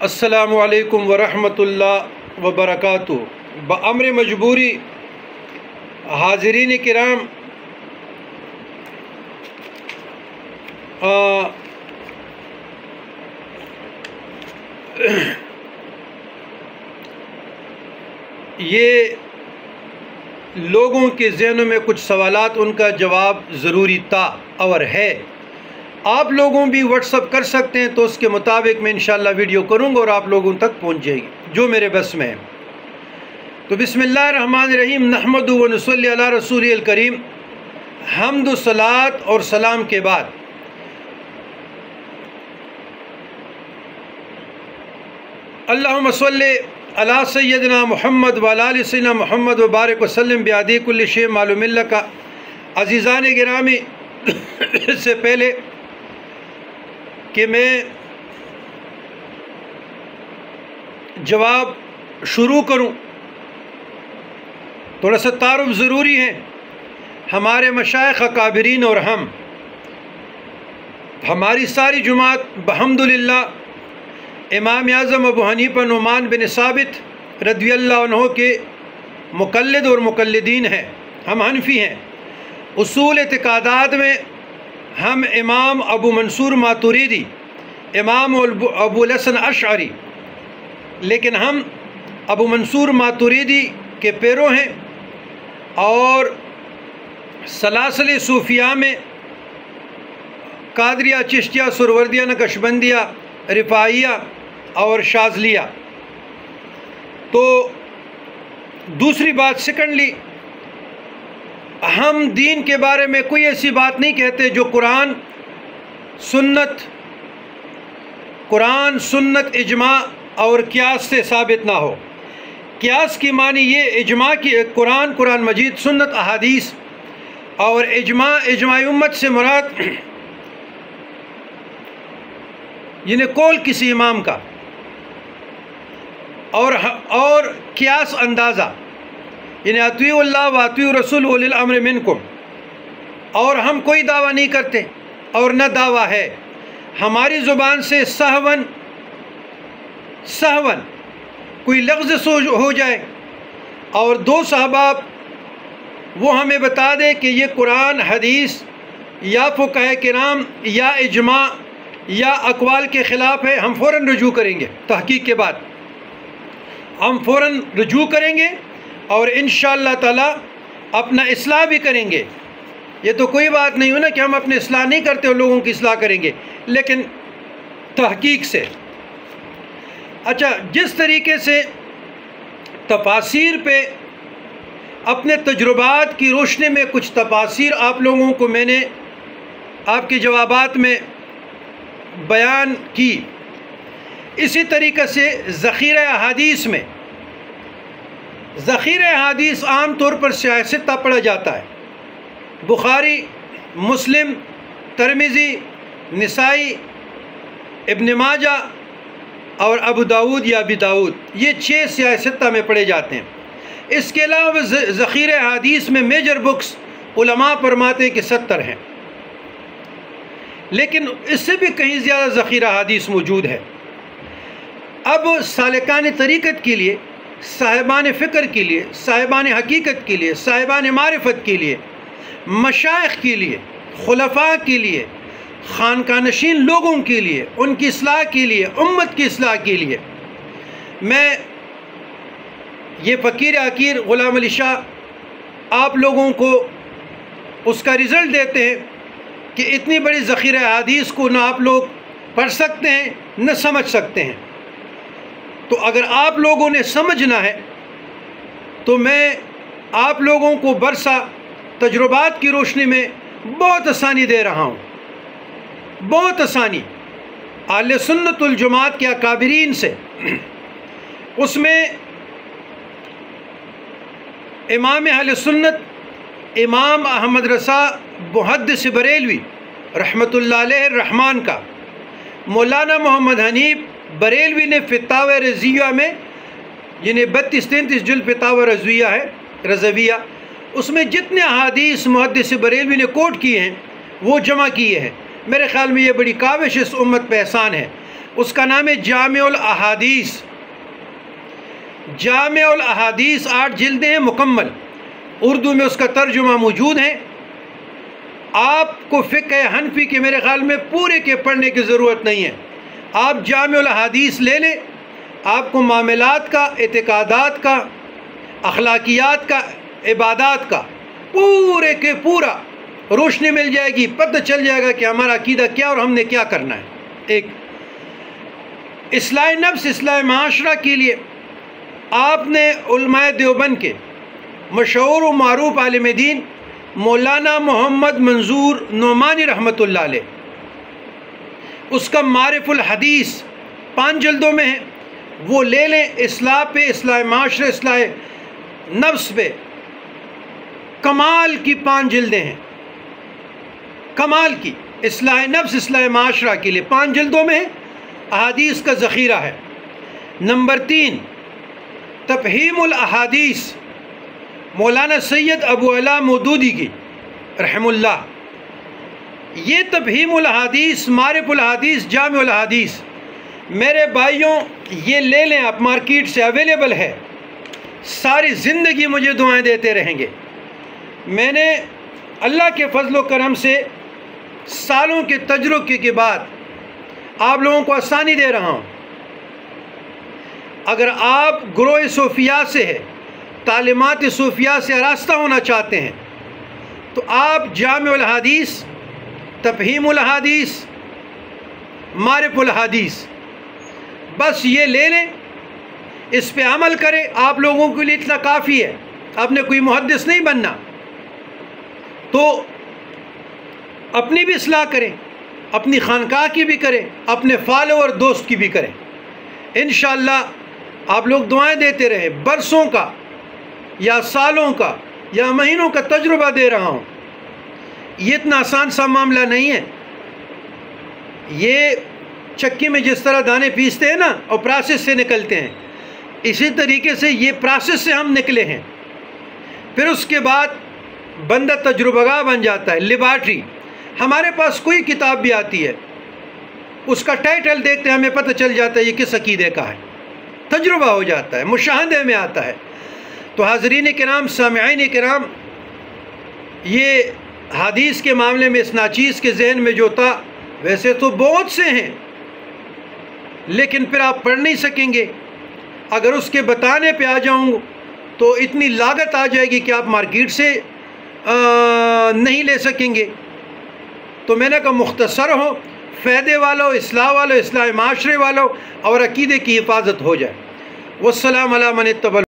السلام علیکم ورحمۃ اللہ وبرکاتہ۔ بأمر مجبوری حاضرین کرام، یہ لوگوں کے ذہنوں میں کچھ سوالات، ان کا جواب ضروری تھا اور ہے۔ آپ لوگوں بھی واٹس اپ کر سکتے ہیں، تو اس کے مطابق میں انشاءاللہ ویڈیو کروں گا اور آپ لوگوں تک پہنچ جائے گی جو میرے بس میں ہے۔ تو بسم اللہ الرحمن الرحیم، نحمد و نصلی علی رسول الکریم۔ حمد و صلات اور سلام کے بعد اللہم صلی علی سیدنا محمد وعلی آل سیدنا محمد وبارک وسلم بعدد کل شیء معلوم لک۔ عزیزان گرامی، اس سے پہلے کہ میں جواب شروع کروں، تھوڑا سا تعارف ضروری ہے۔ ہمارے مشائخ اکابرین اور ہماری ساری جماعت بحمدللہ امام اعظم ابو حنیفہ نعمان بن ثابت رضی اللہ عنہ کے مقلد اور مقلدین ہیں۔ ہم حنفی ہیں۔ اصول اعتقادات میں ہم امام ابو منصور ماتوریدی، امام ابو الحسن اشعری، لیکن ہم ابو منصور ماتوریدی کے پیرو ہیں، اور سلاسل صوفیہ میں قادریہ، چشتیہ، سروردیہ، نقشبندیہ، رفاعیہ اور شاذلیہ۔ تو دوسری بات، سیکنڈلی، ہم دین کے بارے میں کوئی ایسی بات نہیں کہتے جو قرآن سنت اجماع اور قیاس سے ثابت نہ ہو۔ قیاس کی معنی یہ اجماع کی قرآن مجید، سنت احادیث، اور اجماع امت سے مراد یعنی قول کسی امام کا، اور قیاس اندازہ یعنی اطیعوا اللہ و اطیعوا الرسول اولی الامر منکم۔ اور ہم کوئی دعویٰ نہیں کرتے اور نہ دعویٰ ہے ہماری زبان سے سہون کوئی لفظ ہو جائے اور دو صحابہ وہ ہمیں بتا دے کہ یہ قرآن، حدیث یا فقہاء کرام یا اجماع یا اقوال کے خلاف ہے، ہم فوراً رجوع کریں گے۔ تحقیق کے بعد ہم فوراً رجوع کریں گے اور انشاءاللہ تعالی اپنا اصلاح بھی کریں گے۔ یہ تو کوئی بات نہیں ہو نا کہ ہم اپنے اصلاح نہیں کرتے اور لوگوں کی اصلاح کریں گے، لیکن تحقیق سے۔ اچھا، جس طریقے سے تفاسیر پہ اپنے تجربات کی روشنی میں کچھ تفاسیر آپ لوگوں کو میں نے آپ کے جوابات میں بیان کی، اسی طریقے سے ذخیرہ احادیث عام طور پر سیاست پڑھا جاتا ہے۔ بخاری، مسلم، ترمذی، نسائی، ابن ماجہ اور ابو داود یا ابی داود، یہ 6 سیاستہ میں پڑھے جاتے ہیں۔ اس کے علاوہ ذخیرہ حدیث میں میجر بکس علماء فرماتے ہیں کہ 70 ہیں، لیکن اس سے بھی کہیں زیادہ ذخیرہ حدیث موجود ہے۔ اب سالکان طریقت کے لیے، صاحبان فکر کے لیے، صاحبان حقیقت کے لیے، صاحبان معرفت کے لیے، مشائخ کے لیے، خلفاء کے لیے، خانقاہ نشین لوگوں کے لیے، ان کی اصلاح کے لیے، امت کی اصلاح کے لیے، میں یہ فقیر حقیر غلام علی شاہ آپ لوگوں کو اس کا رزلٹ دیتے ہیں کہ اتنی بڑی ذخیرہ حدیث کو نہ آپ لوگ پڑھ سکتے ہیں نہ سمجھ سکتے ہیں۔ تو اگر آپ لوگوں نے سمجھنا ہے تو میں آپ لوگوں کو برسا تجربات کی روشنی میں بہت آسانی دے رہا ہوں، بہت آسانی اہل سنت الجماعت کے اکابرین سے۔ اس میں امام اہل سنت امام احمد رضا محدث بریلوی رحمۃ اللہ علیہ الرحمن کا، مولانا محمد حنیف بریلوی نے فتاوی رضویہ میں، یعنی 32-33 جلد فتاوی رضویہ ہے، رضویہ، اس میں جتنے احادیث محدث بریلوی نے کوٹ کیے ہیں وہ جمع کیے ہیں۔ میرے خیال میں یہ بڑی کاوش اس امت پہ احسان ہے. اس کا نام ہے جامع الاحادیث. جامع الاحادیث 8 جلدیں ہیں مکمل. اردو میں اس کا ترجمہ موجود ہے. آپ کو فقہ حنفی کے میرے خیال میں پورے کے پڑھنے کی ضرورت نہیں ہے. آپ جامع الاحادیث لے لیں، آپ کو معاملات کا، اعتقادات کا، اخلاقیات کا، عبادات کا پورے کے پورا روشنی مل جائے گی. پتہ چل جائے گا کہ ہمارا عقیدہ کیا اور ہم نے کیا کرنا ہے. ایک اصلاح نفس، اصلاح معاشرہ کے لیے آپ نے علماء دیوبند کے مشہور و معروف عالم دین مولانا محمد منظور نعمانی رحمۃ اللہ علیہ، اس کا معارف الحدیث 5 جلدوں میں ہے، وہ لے لیں. اصلاح پہ، اصلاح معاشرہ، اصلاح نفس پہ کمال کی 5 جلدیں ہیں. کمال کی اصلاح نفس، اصلاح معاشرہ کے لیے 5 جلدوں میں ہے. احادیث کا ذخیرہ ہے. نمبر 3 تفہیم الاحادیث مولانا سید ابو علا مودودی کی رحم اللہ. یہ تفہیم الاحادیث، معارف الحدیث، جامع الحدیث میرے بھائیوں یہ لے لیں آپ، مارکیٹ سے اویلیبل ہے. ساری زندگی مجھے دعائیں دیتے رہیں گے. میں نے اللہ کے فضل و کرم سے سالوں کے تجربے کے بعد آپ لوگوں کو آسانی دے رہا ہوں. اگر آپ گروہ صوفیہ سے ہے، تعلیمات صوفیہ سے آراستہ ہونا چاہتے ہیں تو آپ جامع الحدیث، تفہیم الحدیث، معارف الحدیث بس یہ لے لیں، اس پہ عمل کریں. آپ لوگوں کے لیے اتنا کافی ہے. آپ نے کوئی محدث نہیں بننا، تو اپنی بھی اصلاح کریں، اپنی خانقاہ کی بھی کریں، اپنے فالوور دوست کی بھی کریں. انشاءاللہ آپ لوگ دعائیں دیتے رہیں. برسوں کا یا سالوں کا یا مہینوں کا تجربہ دے رہا ہوں. یہ اتنا آسان سا معاملہ نہیں ہے. یہ چکی میں جس طرح دانے پیستے ہیں نا اور پروسیس سے نکلتے ہیں، اسی طریقے سے یہ پروسیس سے ہم نکلے ہیں. پھر اس کے بعد بندہ تجربہ گاہ بن جاتا ہے. لیبارٹری، ہمارے پاس کوئی کتاب بھی آتی ہے، اس کا ٹائٹل دیکھتے ہیں ہمیں پتہ چل جاتا ہے یہ کس عقیدے کا ہے. تجربہ ہو جاتا ہے، مشاہدے میں آتا ہے. تو حاضرین کرام، سامعین کرام، یہ حدیث کے معاملے میں اس ناچیز کے ذہن میں جو تھا، ویسے تو بہت سے ہیں لیکن پھر آپ پڑھ نہیں سکیں گے. اگر اس کے بتانے پہ آ جاؤں تو اتنی لاگت آ جائے گی کہ آپ مارکیٹ سے نہیں لے سکیں گے. تو میں نے کہا مختصر ہو، فائدے والو، اصلاح والو، اصلاح معاشرے والو اور عقیدے کی حفاظت ہو جائے. والسلام علی من اتبع